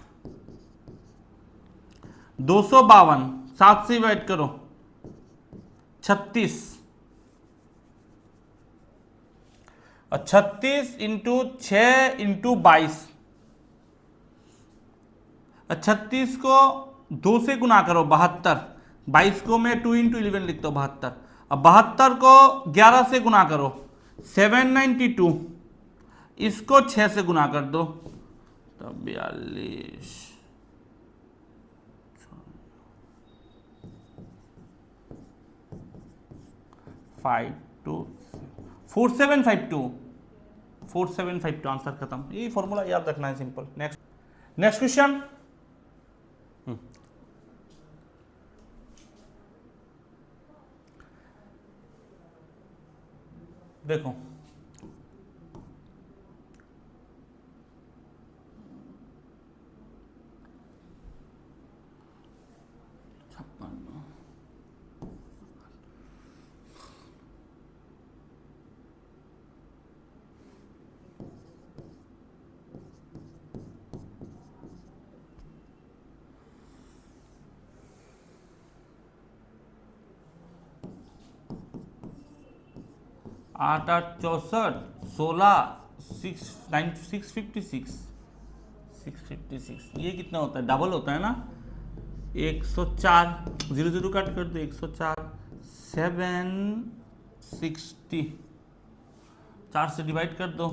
252, 7 से डिवाइड करो 36, और 36 इंटू 6 इंटू 22, 36 को 2 से गुना करो 72, 22 को मैं 2 इंटू 11 लिखता हूँ 72, अब 72 को 11 से गुना करो 792, इसको 6 से गुना कर दो तो 42, 4752 आंसर खत्म। ये फॉर्मूला याद रखना है, सिंपल। नेक्स्ट क्वेश्चन, देखो आठ 8 64 16 6 9 656 656, ये कितना होता है, डबल होता है ना, 104, 0 0 कट कर दो, 104, 760, 4 से डिवाइड कर दो,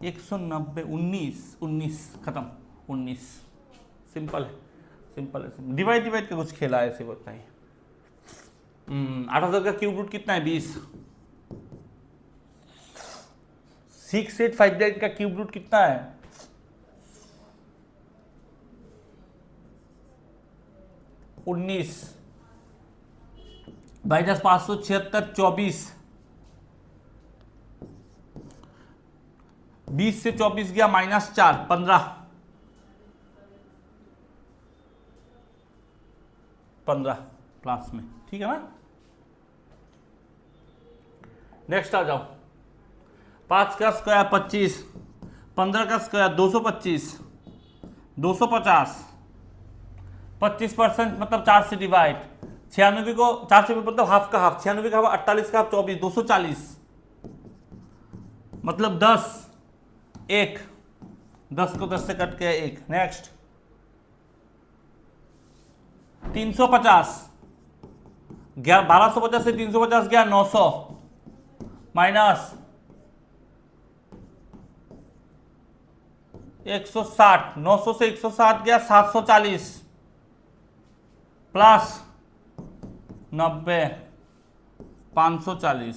190, 19 खत्म, 19। सिंपल है, सिंपल है, डिवाइड डिवाइड का कुछ खेला है ऐसे बताइए। 8000 का क्यूब रूट कितना है, 20। 6859 का क्यूब रूट कितना है, 19। माइनस 576, 24। 20 से 24 गया, -4, 15 क्लास में, ठीक है ना। नेक्स्ट आ जाओ, 5 का स्क्वायर 25, 15 का स्क्वायर 225, 250, 25% मतलब 4 से डिवाइड, 96 को 4 से मतलब हाफ का हाफ, 96 का हाफ 48 का हाफ 24, 240 मतलब 10, 1, 10 को 10 से कट गया 1। नेक्स्ट 350, 1250 से 350 गया 900, माइनस 160, 900 से 160 गया 740, प्लस 90, 540,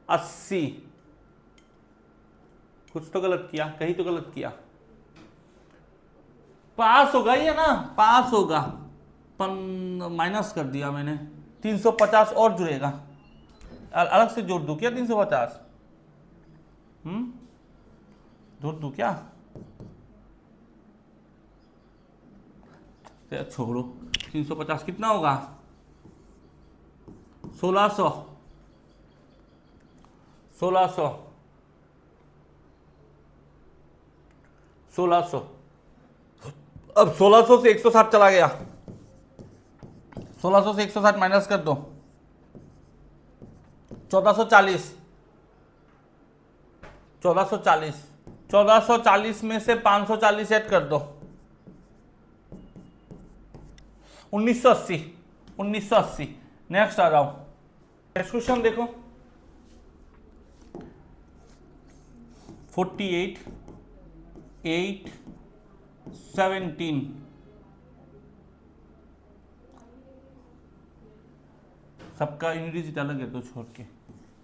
80। कुछ तो गलत किया, कहीं तो गलत किया, पास होगा ये ना, पास होगा, माइनस कर दिया मैंने, 350 और जुड़ेगा, अलग से जोड़ दूं क्या 350, जोड़ दूं क्या, छोड़ो, 350 कितना होगा, 1600, 1600, 1600। अब 1600 से 160 चला गया, 1600 से 160 माइनस कर दो, 1440, 1440, 1440 में से 540 ऐड कर दो, 1980, 1980। नेक्स्ट आ जाओ, नेक्स्ट क्वेश्चन देखो, 48, 8, 17। सबका यूनिट डिजिट अलग है तो छोड़ के,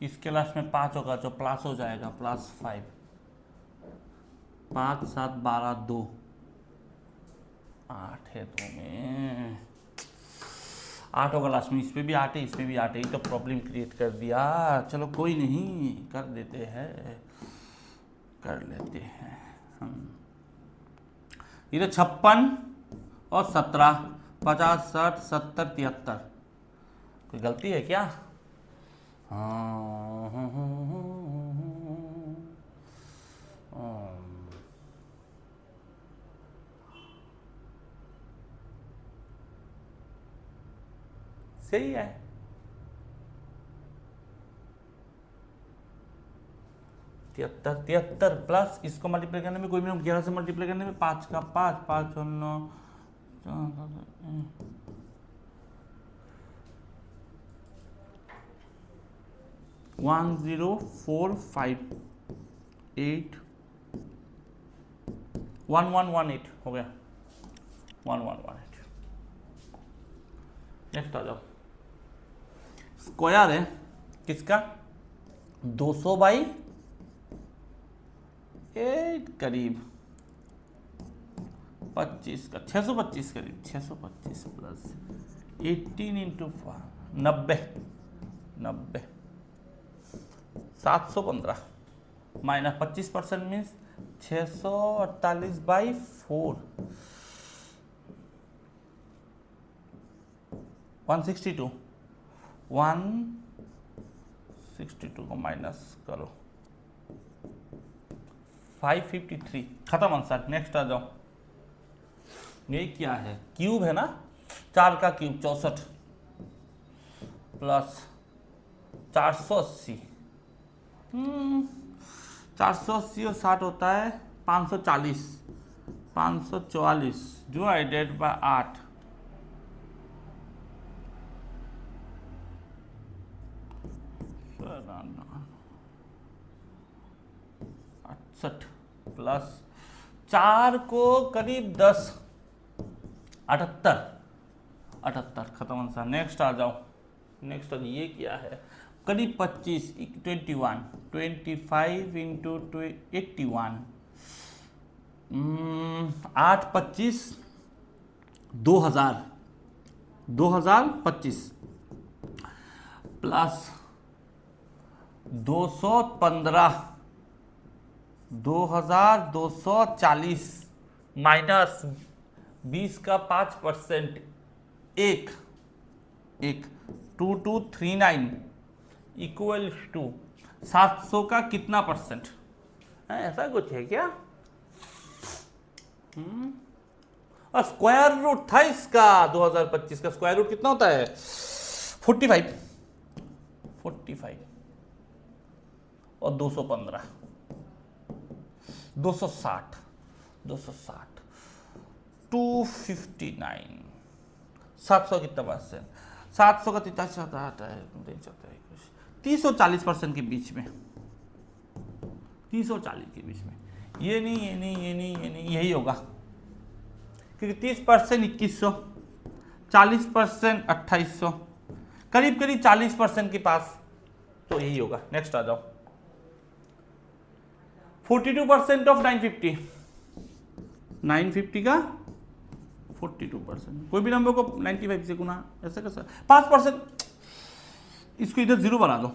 इसके लास्ट में 5 होगा जो प्लस हो जाएगा, +5, 5 7 12 2, 8 है 2 में, 8 होगा लास्ट में, इस पे भी 8 है, इस पे भी 8 है, ये तो प्रॉब्लम क्रिएट कर दिया। चलो कोई नहीं, कर देते हैं, कर लेते हैं हम। ये तो 56 और 17, 50 60 70 73, कोई गलती है क्या? सही है, 73 प्लस इसको मल्टीप्लाई करने में कोई भी 11 से मल्टीप्लाई करने में 5 का 5, 5 और 9, 1045 1118 हो गया, 1118। नेक्स्ट आ जाओ, स्क्वायर है किसका, 200/8 करीब 25 का, 625 करीब, 625 प्लस 18 इंटू 90, 715 माइनस 25% मीन्स 648/4, 162, 162 को माइनस करो, 553, खत्म आंसर। नेक्स्ट आ जाओ, ये क्या है, क्यूब है ना, 4 का क्यूब 64 प्लस 480 480 और 60 होता है 540, 544 डिवाइडेड बाय 8, प्लस 4 को करीब 10, 78, 78 खत्म आंसर। नेक्स्ट आ जाओ, नेक्स्ट ये क्या है, करीब 25, 21, 25 इंटू 81, 8 25 2000, 2025 प्लस 215, 2240 माइनस 20 का 5%, एक 2239 इक्वल टू 700 का कितना परसेंट, ऐसा कुछ है क्या? और स्क्वायर रूट था इसका, 2025 का स्क्वायर रूट कितना होता है? 45 और 215, 260, 259, 700 कितना परसेंट? 700 का 340% के बीच में, 340 के बीच में। ये नहीं, यही होगा, क्योंकि 30% 2100, 40% 2800, करीब 40% के पास, तो यही होगा। नेक्स्ट आ जाओ, 42% ऑफ 950, 950 का 42%, कोई भी नंबर को 95 से गुना, ऐसे कैसे? 5%, इसको इधर जीरो बना दो,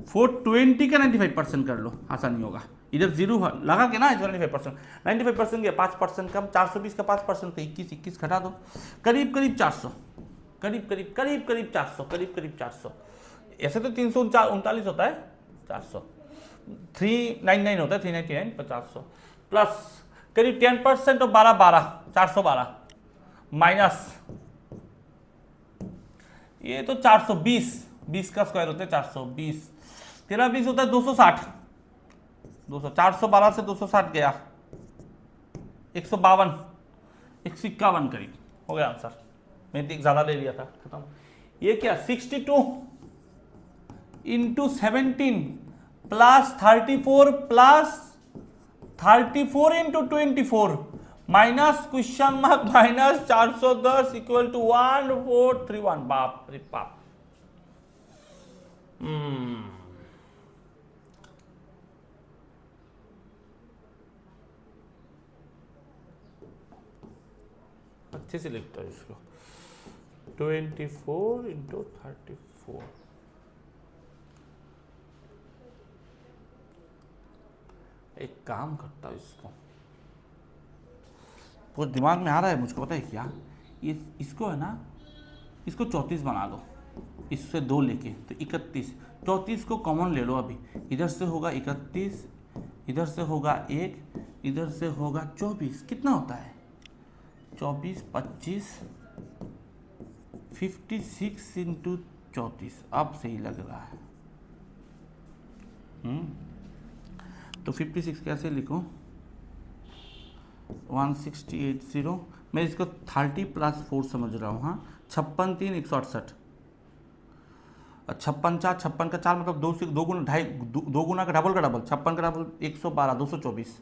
420 का 95% कर लो, आसानी होगा। इधर जीरो लगा के ना, 95%, 95% के 5% कम, 420 का 5% तो 21 घटा दो, करीब 400, करीब 400, करीब 400। ऐसे तो 339 होता है, 400, 399 होता है, 399, 500 प्लस करीब 10% और 12, 412 माइनस ये तो 420, 20 का स्क्वायर होता है 420, 13 20 होता है 260, 412 से 260 गया 152, 151 करीब हो गया आंसर। मैंने ज्यादा ले लिया था, खत्म। ये क्या, 62 into 17 plus 34 into 24 minus question mark minus 410 equal to 1431। बाप रे बाप। अच्छे से लिखता है इसको, 24 इंटू 34, एक काम करता हूँ, इसको पूरा दिमाग में आ रहा है मुझको, पता है क्या, इसको है ना, इसको 34 बना दो, इससे 2 लेके तो 31, 34 को कॉमन ले लो अभी, इधर से होगा 31, इधर से होगा 1, इधर से होगा 24, कितना होता है 24 25 56 इंटू 34, अब सही लग रहा है। तो 56 कैसे लिखूं, 1680, मैं इसको 30 प्लस 4 समझ रहा हूँ। हाँ, 56 3 168, 56 4, 56 का 4 मतलब 2 से 2 गुना, 2 गुना का डबल 56 का डबल 112, 224,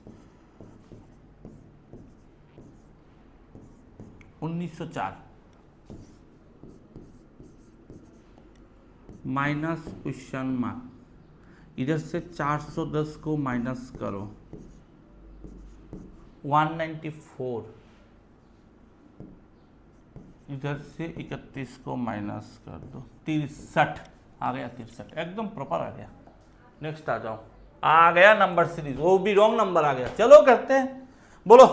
1904 माइनस क्वेश्चन मार्क, इधर से 410 को माइनस करो, 194, इधर से 31 को माइनस कर दो, 63 आ गया, 63 एकदम प्रॉपर आ गया। नेक्स्ट आ जाओ, आ गया नंबर सीरीज, वो भी रॉन्ग नंबर आ गया। चलो करते हैं, बोलो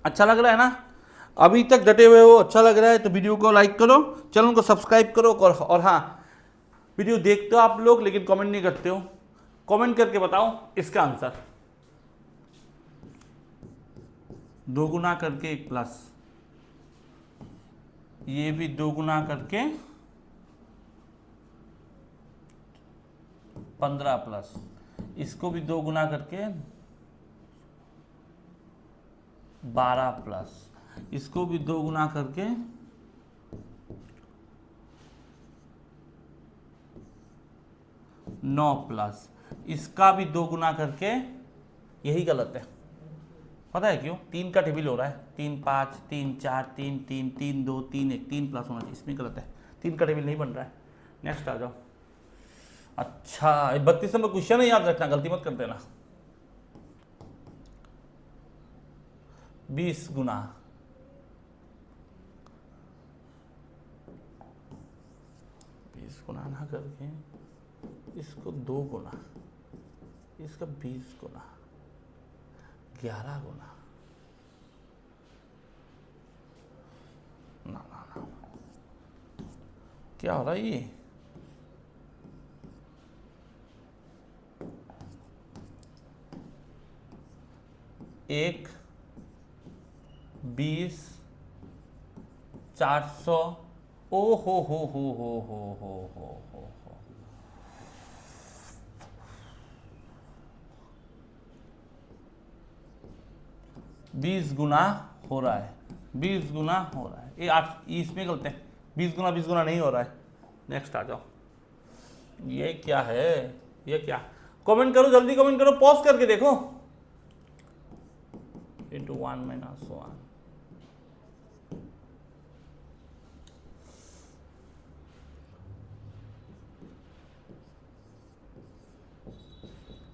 अच्छा लग रहा है ना, अभी तक डटे हुए हो, अच्छा लग रहा है तो वीडियो को लाइक करो, चैनल को सब्सक्राइब करो, और हाँ, वीडियो देखते हो आप लोग लेकिन कमेंट नहीं करते हो, कमेंट करके बताओ इसका आंसर। 2 गुना करके 1 प्लस, ये भी 2 गुना करके 15 प्लस, इसको भी 2 गुना करके 12 प्लस, इसको भी 2 गुना करके 9 प्लस, इसका भी 2 गुना करके, यही गलत है। पता है क्यों? 3 का टेबल हो रहा है, 3 5 3 4 3 3 3 2 3 1, 3 प्लस होना चाहिए, इसमें गलत है, 3 का टेबल नहीं बन रहा है। नेक्स्ट आ जाओ। अच्छा 32 नंबर क्वेश्चन है, याद रखना, गलती मत कर देना। 20 गुना 20 गुना ना करके इसको 2 गुना, इसका 20 गुना, 11 गुना, ना ना ना, क्या हो रहा है ये? एक 20 400, ओ हो हो हो हो हो हो हो हो हो, 20 गुना हो रहा है, 20 गुना हो रहा है, ये 8 इसमें गलत है, 20 गुना नहीं हो रहा है। नेक्स्ट आ जाओ। ये क्या है? ये क्या? कमेंट करो, जल्दी कमेंट करो, पॉज करके देखो। इंटू 1 माइनस 1,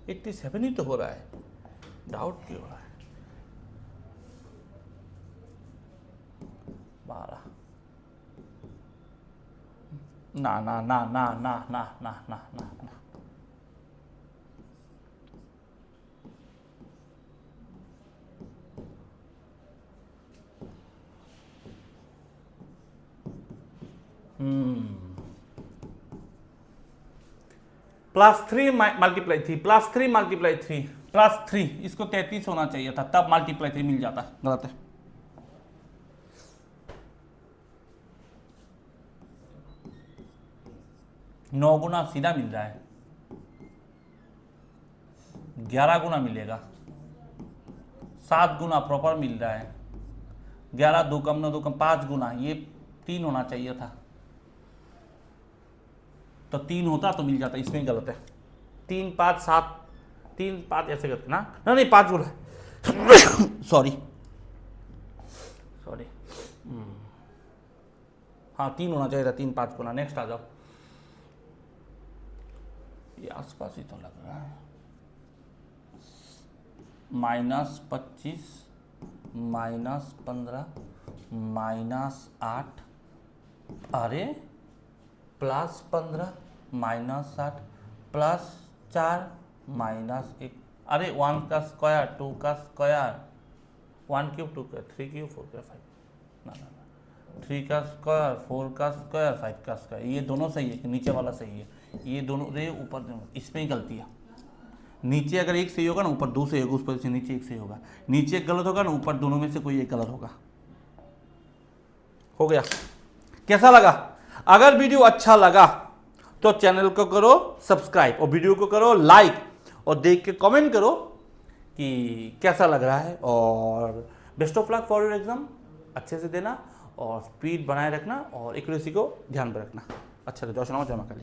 87 ही तो हो रहा है, डाउट क्यों हो रहा है? 12, ना ना ना ना ना ना ना ना ना ना, +3 मल्टीप्लाई 3, +3 मल्टीप्लाई 3, +3, इसको 33 होना चाहिए था, तब मल्टीप्लाई 3 मिल जाता, गलत है। नौ गुना सीधा मिल रहा है, 11 गुना मिलेगा, 7 गुना प्रॉपर मिल रहा है, 11 2 कम 9 2 कम 5 गुना, ये 3 होना चाहिए था, तो 3 होता तो मिल जाता, इसमें गलत है। 3 5 7 3 5 ऐसे करते ना, नहीं 5 गुना सॉरी सॉरी, हाँ 3 होना चाहिए था, 3 5 गुना। नेक्स्ट आ जाओ। ये आसपास ही तो लग रहा है, -25 -15 -8, अरे +15 -8 +4 -1, अरे 1 का स्क्वायर 2 का स्क्वायर, 1 क्यूब 2 का 3 क्यूब 4 का 5, ना ना ना, 3 का स्क्वायर 4 का स्क्वायर 5 का स्क्वायर, ये दोनों सही है कि नीचे वाला सही है? ये दोनों रे ऊपर दोनों, इसमें ही गलती है। नीचे अगर एक सही होगा ना, ऊपर 2 सही होगा, उस पर से नीचे एक सही होगा, नीचे एक गलत होगा ना, ऊपर दोनों में से कोई एक गलत होगा। हो गया? कैसा लगा? अगर वीडियो अच्छा लगा तो चैनल को करो सब्सक्राइब और वीडियो को करो लाइक, और देख के कमेंट करो कि कैसा लग रहा है। और best of luck for your exam, अच्छे से देना और स्पीड बनाए रखना और एक्यूरेसी को ध्यान में रखना। अच्छा, जय श्री राम, जय मां काली।